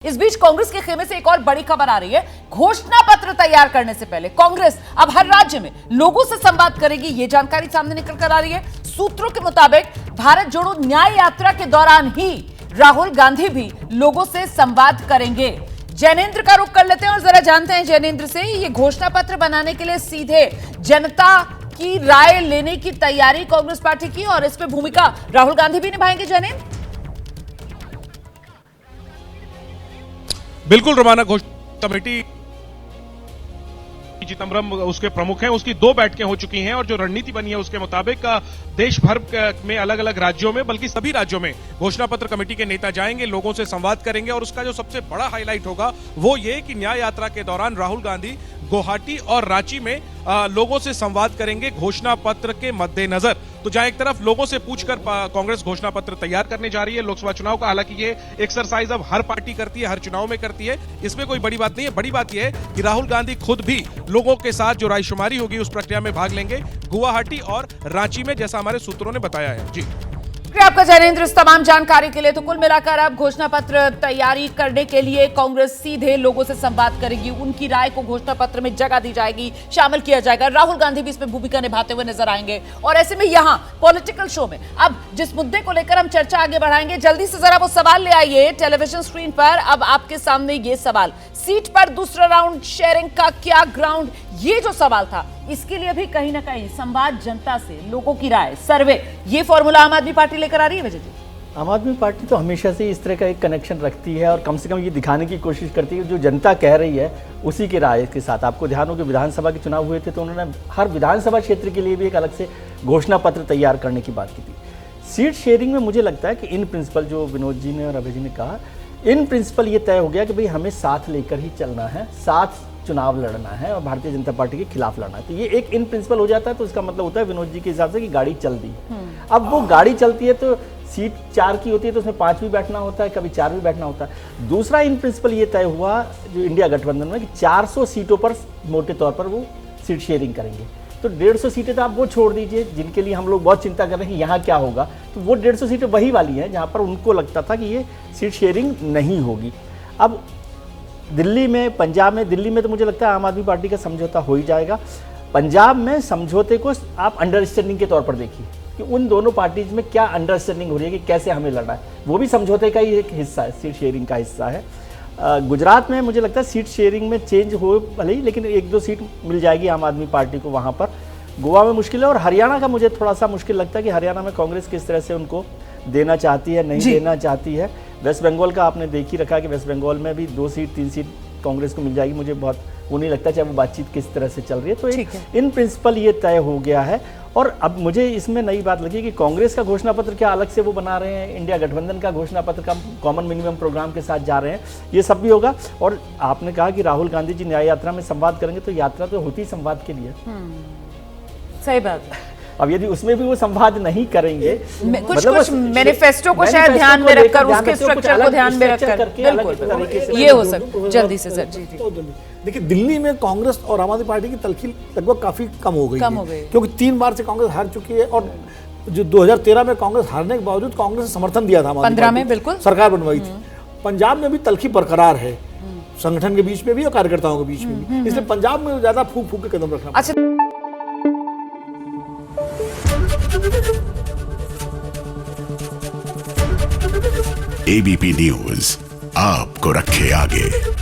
इस बीच कांग्रेस के खेमे से एक और बड़ी खबर आ रही है। घोषणा पत्र तैयार करने से पहले कांग्रेस अब हर राज्य में लोगों से संवाद करेगी, यह जानकारी सामने निकल कर आ रही है। सूत्रों के मुताबिक भारत जोड़ो न्याय यात्रा के दौरान ही राहुल गांधी भी लोगों से संवाद करेंगे। जैनेंद्र का रुख कर लेते हैं और जरा जानते हैं जैनेंद्र से, ये घोषणा पत्र बनाने के लिए सीधे जनता की राय लेने की तैयारी कांग्रेस पार्टी की और इसमें भूमिका राहुल गांधी भी निभाएंगे। जैनेंद्र, बिल्कुल रोमाना घोषणा कमेटी चिदम्बरम उसके प्रमुख हैं, उसकी 2 बैठकें हो चुकी हैं और जो रणनीति बनी है उसके मुताबिक देश भर में अलग अलग राज्यों में, बल्कि सभी राज्यों में घोषणा पत्र कमेटी के नेता जाएंगे, लोगों से संवाद करेंगे और उसका जो सबसे बड़ा हाईलाइट होगा वो ये कि न्याय यात्रा के दौरान राहुल गांधी गुवाहाटी और रांची में लोगों से संवाद करेंगे घोषणा पत्र के मद्देनजर। तो जहां एक तरफ लोगों से पूछकर कांग्रेस घोषणा पत्र तैयार करने जा रही है लोकसभा चुनाव का, हालांकि ये एक्सरसाइज अब हर पार्टी करती है, हर चुनाव में करती है, इसमें कोई बड़ी बात नहीं है। बड़ी बात यह है कि राहुल गांधी खुद भी लोगों के साथ जो रायशुमारी होगी उस प्रक्रिया में भाग लेंगे गुवाहाटी और रांची में, जैसा हमारे सूत्रों ने बताया है। जी आपका जैनेंद्र इस तमाम जानकारी के लिए। तो कुल मिलाकर अब घोषणा पत्र तैयारी करने के लिए कांग्रेस सीधे लोगों से संवाद करेगी, उनकी राय को घोषणा पत्र में जगह दी जाएगी, शामिल किया जाएगा। राहुल गांधी भी इसमें भूमिका निभाते हुए नजर आएंगे और ऐसे में यहां पॉलिटिकल शो में अब जिस मुद्दे को लेकर हम चर्चा आगे बढ़ाएंगे, जल्दी से जरा वो सवाल ले आइए टेलीविजन स्क्रीन पर। अब आपके सामने ये सवाल, सीट पर दूसरा राउंड शेयरिंग का क्या ग्राउंड, ये जो सवाल था इसके लिए भी कहीं ना कहीं संवाद, जनता से लोगों की राय, सर्वे, ये फॉर्मूला आम आदमी पार्टी लेकर आ रही है। विजय जी, आम आदमी पार्टी तो हमेशा से इस तरह का एक कनेक्शन रखती है और कम से कम ये दिखाने की कोशिश करती है जो जनता कह रही है उसी के राय के साथ। आपको ध्यान हो कि विधानसभा के चुनाव हुए थे तो उन्होंने हर विधानसभा क्षेत्र के लिए भी एक अलग से घोषणा पत्र तैयार करने की बात की थी। सीट शेयरिंग में मुझे लगता है कि इन प्रिंसिपल, जो विनोद जी ने और अभय जी ने कहा, इन प्रिंसिपल ये तय हो गया कि भाई हमें साथ लेकर ही चलना है, साथ चुनाव लड़ना है और भारतीय जनता पार्टी के खिलाफ लड़ना है। तो ये एक इन प्रिंसिपल हो जाता है तो इसका मतलब होता है विनोद जी के हिसाब से कि गाड़ी चल दी। अब वो गाड़ी चलती है तो सीट 4 की होती है तो उसमें 5 भी बैठना होता है, कभी 4 भी बैठना होता है। दूसरा इन प्रिंसिपल ये तय हुआ जो इंडिया गठबंधन में कि 400 सीटों पर मोटे तौर पर वो सीट शेयरिंग करेंगे। तो 150 सीटें तो आप वो छोड़ दीजिए जिनके लिए हम लोग बहुत चिंता कर रहे हैं कि यहाँ क्या होगा, तो वो 150 सीटें वही वाली हैं जहाँ पर उनको लगता था कि ये सीट शेयरिंग नहीं होगी। अब दिल्ली में, पंजाब में, दिल्ली में तो मुझे लगता है आम आदमी पार्टी का समझौता हो ही जाएगा। पंजाब में समझौते को आप अंडरस्टैंडिंग के तौर पर देखिए कि उन दोनों पार्टीज में क्या अंडरस्टैंडिंग हो रही है कि कैसे हमें लड़ना है, वो भी समझौते का ही एक हिस्सा है, सीट शेयरिंग का हिस्सा है। गुजरात में मुझे लगता है सीट शेयरिंग में चेंज हो भले ही, लेकिन 1-2 सीट मिल जाएगी आम आदमी पार्टी को वहाँ पर। गोवा में मुश्किल है और हरियाणा का मुझे थोड़ा सा मुश्किल लगता है कि हरियाणा में कांग्रेस किस तरह से उनको देना चाहती है, नहीं देना चाहती है। वेस्ट बंगाल का आपने देख ही रखा कि वेस्ट बंगाल में भी 2 सीट 3 सीट कांग्रेस को मिल जाएगी। मुझे बहुत वो नहीं लगता, चाहे वो बातचीत किस तरह से चल रही है। तो इन प्रिंसिपल ये तय हो गया है। और अब मुझे इसमें नई बात लगी कि कांग्रेस का घोषणा पत्र क्या अलग से वो बना रहे हैं, इंडिया गठबंधन का घोषणा पत्र का कॉमन मिनिमम प्रोग्राम के साथ जा रहे हैं, ये सब भी होगा। और आपने कहा कि राहुल गांधी जी न्याय यात्रा में संवाद करेंगे, तो यात्रा तो होती संवाद के लिए। सही बात है। अब यदि उसमें भी वो संवाद नहीं करेंगे, कुछ मैनिफेस्टो को शायद ध्यान में रखकर, उसके स्ट्रक्चर को ध्यान में रखकर ये हो सकता। जल्दी से सर जी। देखिए, दिल्ली में कांग्रेस और आम आदमी पार्टी की तलखी लगभग काफी कम हो गई है, क्योंकि 3 बार से कांग्रेस हार चुकी है और जो 2013 में कांग्रेस हारने के बावजूद कांग्रेस ने समर्थन दिया था, 15 में बिल्कुल सरकार बनवाई थी। पंजाब में भी तलखी बरकरार है, संगठन के बीच में भी और कार्यकर्ताओं के बीच में भी, इसलिए पंजाब में ज्यादा फूक के कदम रखना। अच्छा, एबीपी न्यूज आपको रखे आगे।